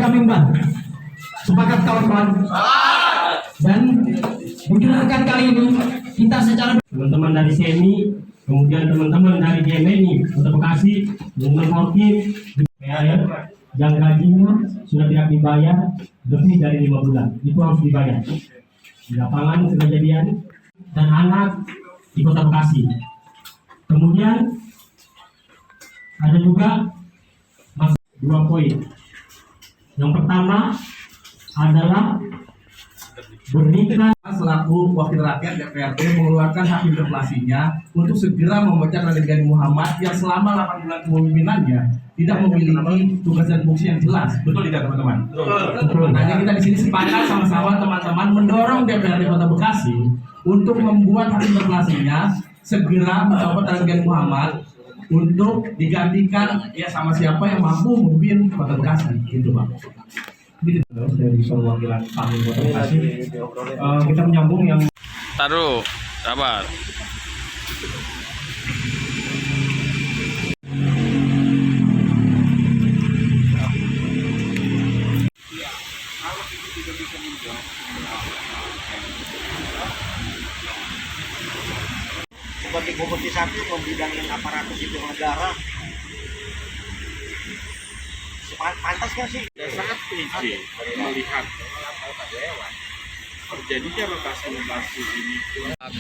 kami undang. Sepakat kawan-kawan? Dan mungkin kali ini kita secara teman-teman dari SEMI, kemudian teman-teman dari GMNI Kota Bekasi, menelpon yang gajinya sudah tidak dibayar lebih dari 5 bulan, itu harus dibayar. Di lapangan kejadian dan anak di Kota Bekasi. Kemudian ada juga 2 poin. Yang pertama adalah berikan selaku wakil rakyat DPRD mengeluarkan hak interpelasinya untuk segera memecat Raden Gani Muhammad yang selama 8 bulan kepemimpinannya tidak memiliki tugas dan fungsi yang jelas. Betul tidak teman-teman? Betul. Hanya kita di sini sepakat sama-sama teman-teman mendorong DPRD Kota Bekasi untuk membuat hak interpelasinya segera mencopot Raden Gani Muhammad untuk digantikan ya sama siapa yang mampu memimpin Kota Bekasi. Gitu Pak. Dari perwakilan kami Kota Bekasi, kita menyambung yang taruh sabar. Sebagai komisi 1 membidangin aparatus itu negara, pantas nggak sih? Pada saat PJ melihat terjadinya rotasi ini,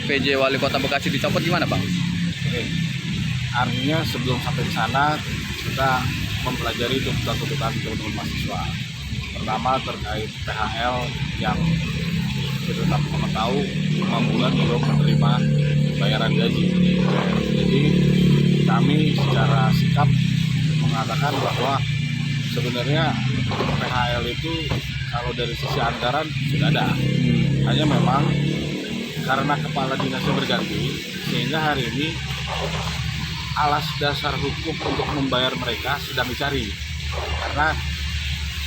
PJ Wali Kota Bekasi dicopot gimana Bang? artinya sebelum sampai ke sana kita mempelajari tuntutan teman-teman mahasiswa. Pertama terkait PHL yang kita sama tahu 5 bulan belum menerima bayaran gaji. Jadi kami secara sikap mengatakan bahwa sebenarnya PHL itu kalau dari sisi anggaran sudah ada, hanya memang karena kepala dinasnya berganti sehingga hari ini alas dasar hukum untuk membayar mereka sedang dicari. Karena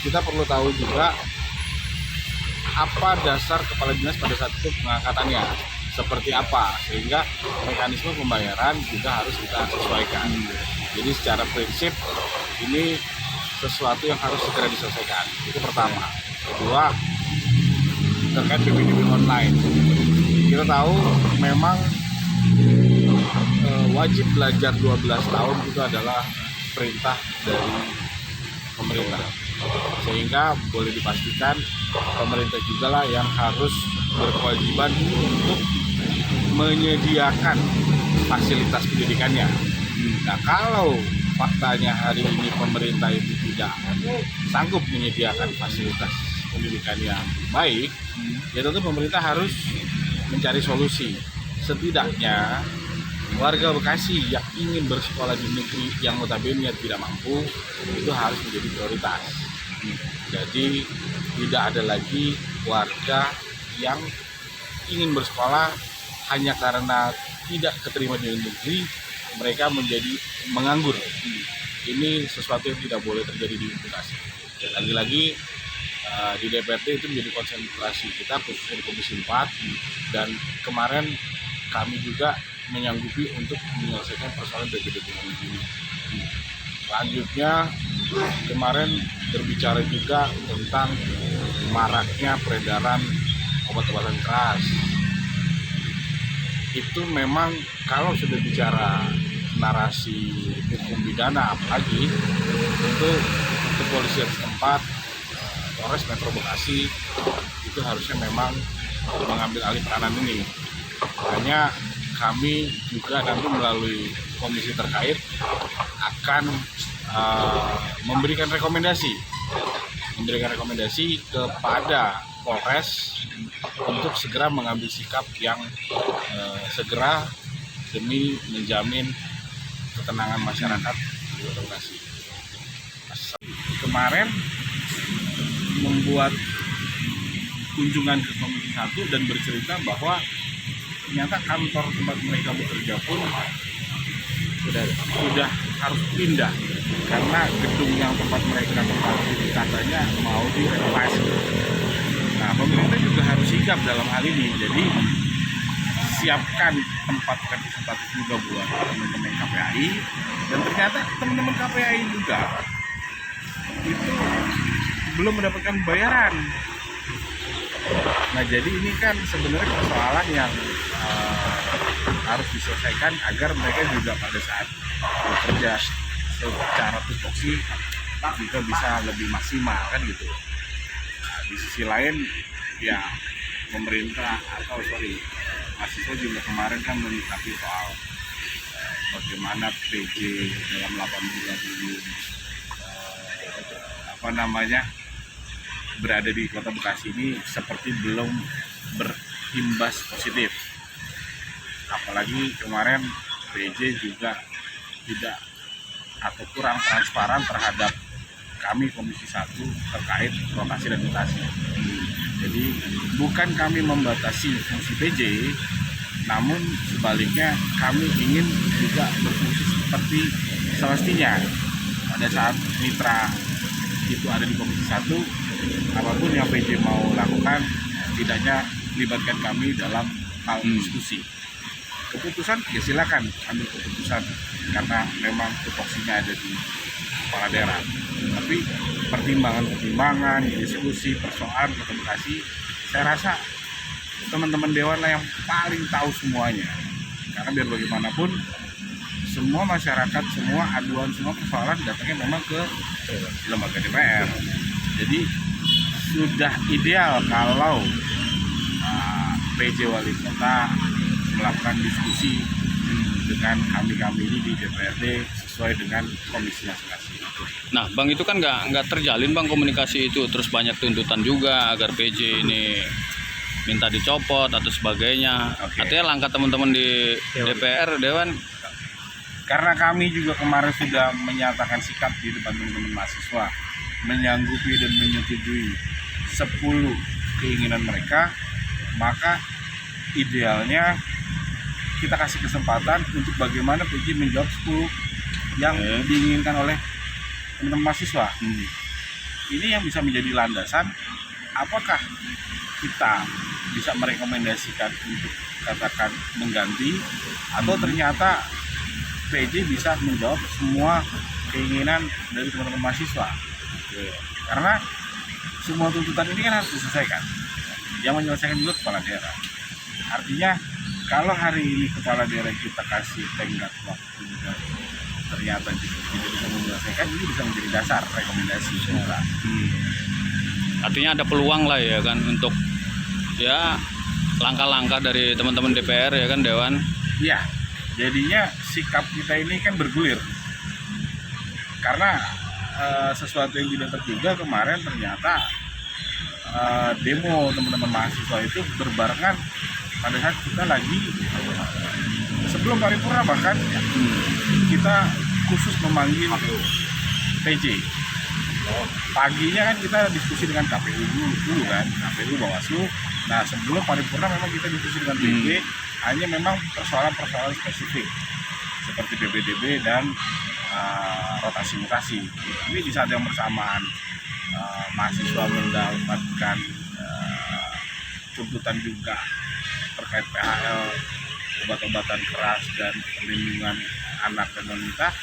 kita perlu tahu juga apa dasar kepala dinas pada saat itu pengangkatannya seperti apa, sehingga mekanisme pembayaran juga harus kita sesuaikan. Jadi secara prinsip ini sesuatu yang harus segera diselesaikan. Itu pertama. Kedua, terkait PPDB online. Kita tahu memang wajib belajar 12 tahun itu adalah perintah dari pemerintah. Sehingga boleh dipastikan pemerintah juga lah yang harus berkewajiban untuk menyediakan fasilitas pendidikannya. Nah, kalau faktanya hari ini pemerintah itu tidak sanggup menyediakan fasilitas pendidikan yang baik, ya tentu pemerintah harus mencari solusi. Setidaknya warga Bekasi yang ingin bersekolah di negeri yang notabene tidak mampu itu harus menjadi prioritas. Jadi tidak ada lagi warga yang ingin bersekolah hanya karena tidak keterima di negeri mereka menjadi menganggur. Ini sesuatu yang tidak boleh terjadi di Bekasi. Dan lagi-lagi di DPRD itu menjadi konsentrasi kita khususnya di Komisi 4, dan kemarin kami juga menyanggupi untuk menyelesaikan persoalan PPDB ini. Selanjutnya kemarin berbicara juga tentang maraknya peredaran obat-obatan keras. Itu memang kalau sudah bicara narasi hukum pidana apalagi itu kepolisian setempat, Polres Metro Bekasi itu harusnya memang mengambil alih peranan ini. Hanya kami juga nanti melalui komisi terkait akan memberikan rekomendasi kepada Polres untuk segera mengambil sikap yang segera demi menjamin ketenangan masyarakat di Kota Bekasi. Kemarin membuat kunjungan ke Komisi 1 dan bercerita bahwa ternyata kantor tempat mereka bekerja pun sudah harus pindah karena gedung yang tempat mereka tempati katanya mau direnovasi. Nah, pemerintah juga harus sigap dalam hal ini. Jadi siapkan tempat juga buat teman-teman KPAI, dan ternyata teman-teman KPAI juga itu belum mendapatkan bayaran. Nah, jadi ini kan sebenarnya persoalan yang harus diselesaikan agar mereka juga pada saat bekerja secara tupoksi juga bisa lebih maksimal kan gitu. Nah, di sisi lain ya pemerintah mahasiswa juga kemarin kan menyikapi soal bagaimana PJ dalam 8 bulan ini berada di Kota Bekasi ini seperti belum berimbas positif. Apalagi kemarin PJ juga tidak atau kurang transparan terhadap kami Komisi 1 terkait rotasi dan mutasi. Jadi bukan kami membatasi fungsi PJ, namun sebaliknya kami ingin juga berfungsi seperti semestinya. Pada saat mitra itu ada di Komisi 1, apapun yang PJ mau lakukan, setidaknya libatkan kami dalam hal diskusi. Keputusan ya silakan ambil keputusan karena memang tupoksinya ada di kepala daerah. Tapi pertimbangan, diskusi, persoalan Kota Bekasi, saya rasa teman-teman dewan lah yang paling tahu semuanya. Karena biar bagaimanapun semua masyarakat, semua aduan, semua persoalan datangnya memang ke lembaga DPR. Jadi sudah ideal kalau PJ Wali Kota melakukan diskusi dengan kami-kami ini di DPRD sesuai dengan komisi masing-masing. Nah, Bang, itu kan nggak terjalin, Bang, komunikasi itu. Terus banyak tuntutan juga agar PJ ini minta dicopot atau sebagainya. Artinya langkah teman-teman di DPR, Dewan. Karena kami juga kemarin sudah menyatakan sikap di depan teman-teman mahasiswa, menyanggupi dan menyetujui 10 keinginan mereka, maka idealnya kita kasih kesempatan untuk bagaimana PJ menjawab 10 yang diinginkan oleh teman-teman mahasiswa. Ini yang bisa menjadi landasan apakah kita bisa merekomendasikan untuk katakan mengganti, atau ternyata PJ bisa menjawab semua keinginan dari teman-teman mahasiswa. Karena semua tuntutan ini kan harus diselesaikan. Yang menyelesaikan juga kepala daerah. Artinya kalau hari ini kepala daerah kita kasih tenggat waktu dan ternyata tidak bisa menyelesaikan, ini bisa menjadi dasar rekomendasi semua. Artinya ada peluang lah ya kan untuk ya langkah-langkah dari teman-teman DPR ya kan, Dewan. Iya, jadinya sikap kita ini kan bergulir. Karena sesuatu yang tidak terduga kemarin ternyata demo teman-teman mahasiswa itu berbarengan pada saat kita lagi sebelum paripurna, bahkan kita khusus memanggil PJ. Paginya kan kita diskusi dengan KPU dulu kan, KPU Bawaslu. Nah, sebelum paripurna memang kita diskusi dengan PJ, hanya memang persoalan-persoalan spesifik seperti PBDB dan rotasi mutasi. Ini di saat yang bersamaan mahasiswa mendapatkan tuntutan juga terkait PHL, obat-obatan keras dan perlindungan anak dan wanita.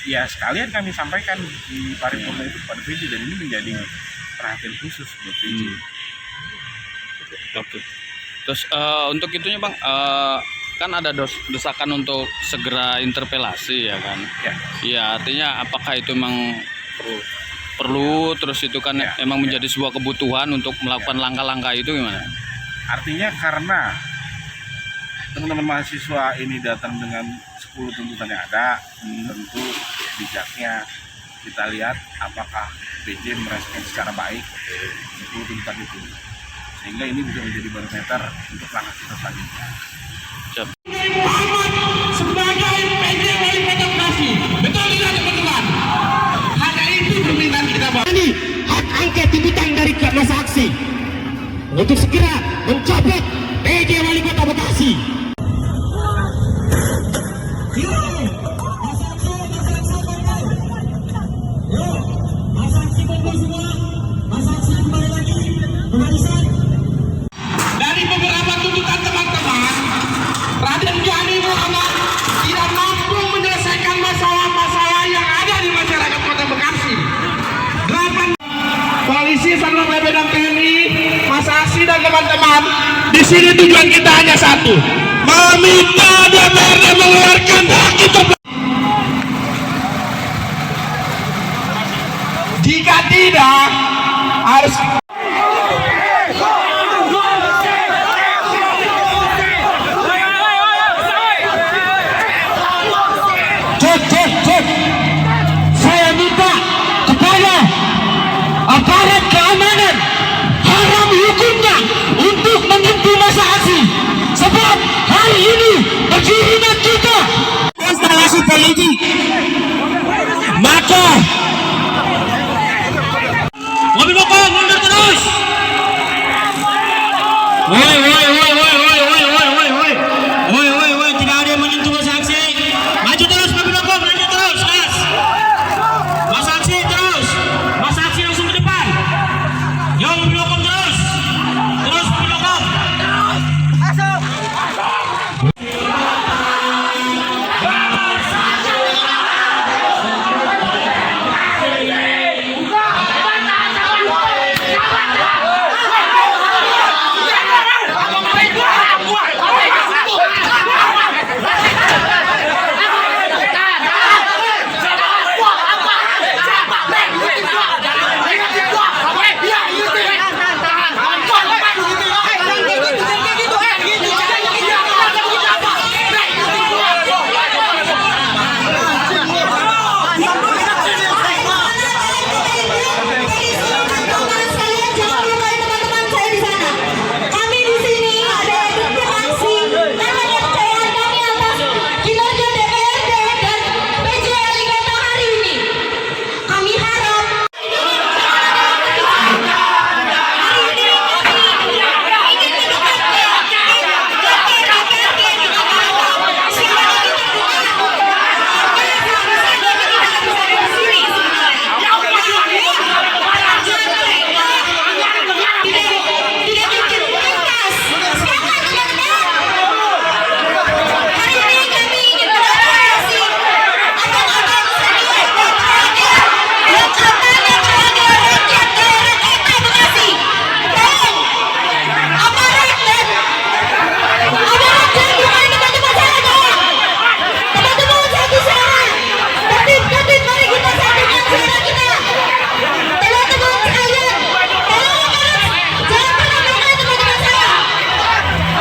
Ya sekalian kami sampaikan di paripurna itu pada PJ, dan ini menjadi perhatian khusus buat PJ. Oke. Terus untuk itunya, Bang, kan ada desakan untuk segera interpelasi ya kan? Iya, artinya apakah itu memang perlu terus itu kan emang menjadi sebuah kebutuhan untuk melakukan langkah-langkah itu gimana? Artinya karena teman-teman mahasiswa ini datang dengan 10 tuntutan yang ada, tentu bijaknya kita lihat apakah PJ merespon secara baik 10 tuntutan itu, sehingga ini bisa menjadi barometer untuk langkah kita selanjutnya. Sebagai PJ Wali Kota Bekasi, betul tidak teman-teman? Hanya itu permintaan kita, Bang. Ini hak angket diminta dari masa aksi untuk segera mencopot PJ Wali Kota Bekasi. Dari beberapa tuntutan teman-teman, Raden Ghani Muhammad tidak mampu menyelesaikan masalah-masalah yang ada di masyarakat Kota Bekasi. 8 polisi, Satpol PP dan TNI, Mas Aksi dan teman-teman. Di sini tujuan kita hanya satu, meminta DPRD mengeluarkan hak interpelasi. Jika tidak, harus cek. Saya minta kepada aparat keamanan, haram hukumnya untuk menyentuh masa aksi, sebab hari ini berkeringat kita konstelasi politik. Maka mobil bokong mundur terus. Woi, tidak ada yang menyentuh masa aksi. Maju terus mobil bokong, maju terus, Mas. Mas aksi terus. Mas aksi langsung ke depan. Yo mobil bokong terus. Terus mobil bokong.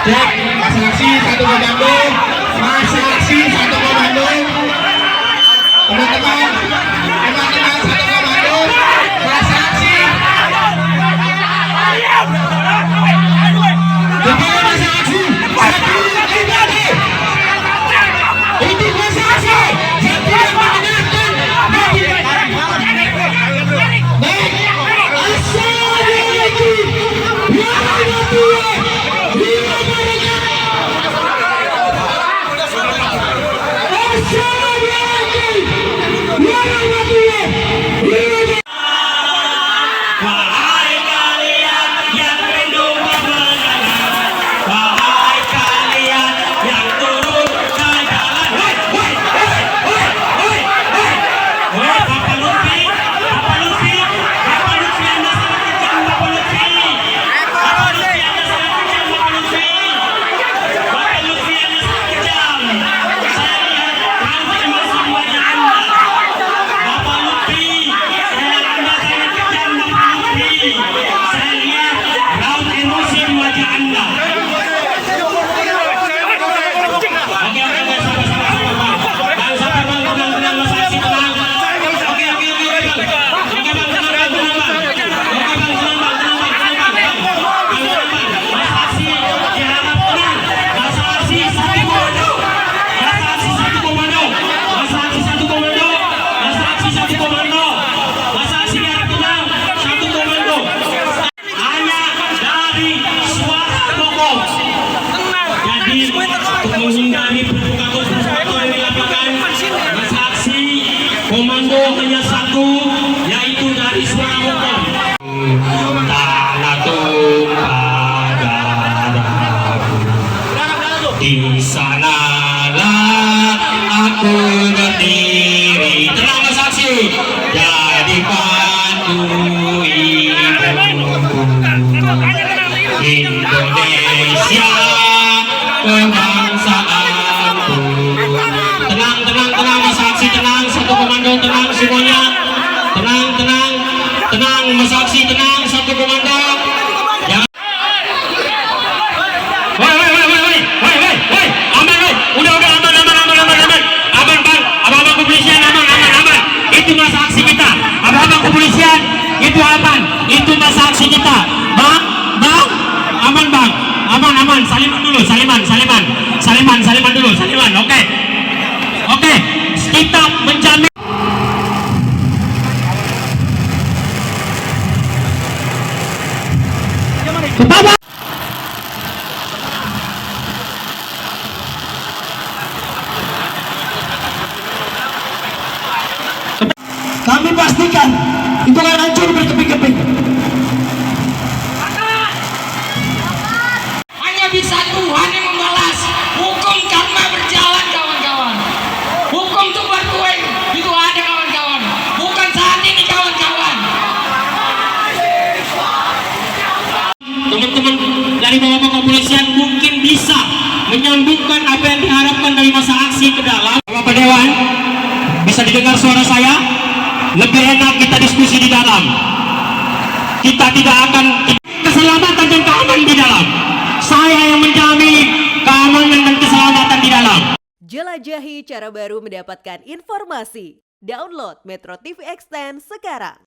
Cek, Mas Aksi satu komando, Mas Aksi satu komando, teman-teman satu komando, Mas Aksi. Depan Mas Aksi, satu pribadi. Untuk Mas Aksi, saya tidak mendengarkan. Baik, Assalamualaikum warahmatullahi wabarakatuh. tenang, masa aksi tenang, satu komando. Jangan. Woi, aman woi, udah aman. Aman bang, abang kepolisian aman. Itu masa aksi kita, abang kepolisian itu aman, itu masa aksi kita. Bang, aman bang, aman. Saliman dulu, saliman dulu, Oke, kita menjamin. Bapak. Kami pastikan itu akan hancur berkeping-keping. Hanya bisa Tuhan yang membalas. Hukum karma berjalan kawan-kawan. Hukum itu berkuih. Itu ada kawan-kawan. Bukan saat ini kawan-kawan. Teman-teman dari Bapak Kepolisian mungkin bisa menyambungkan apa yang diharapkan dari masa aksi ke dalam. Bapak Dewan, bisa didengar suara saya? Lebih enak kita diskusi di dalam. Kita tidak akan keselamatan dan keamanan di dalam. Saya yang menjamin keamanan dan keselamatan di dalam. Jelajahi cara baru mendapatkan informasi. Download Metro TV Extend sekarang.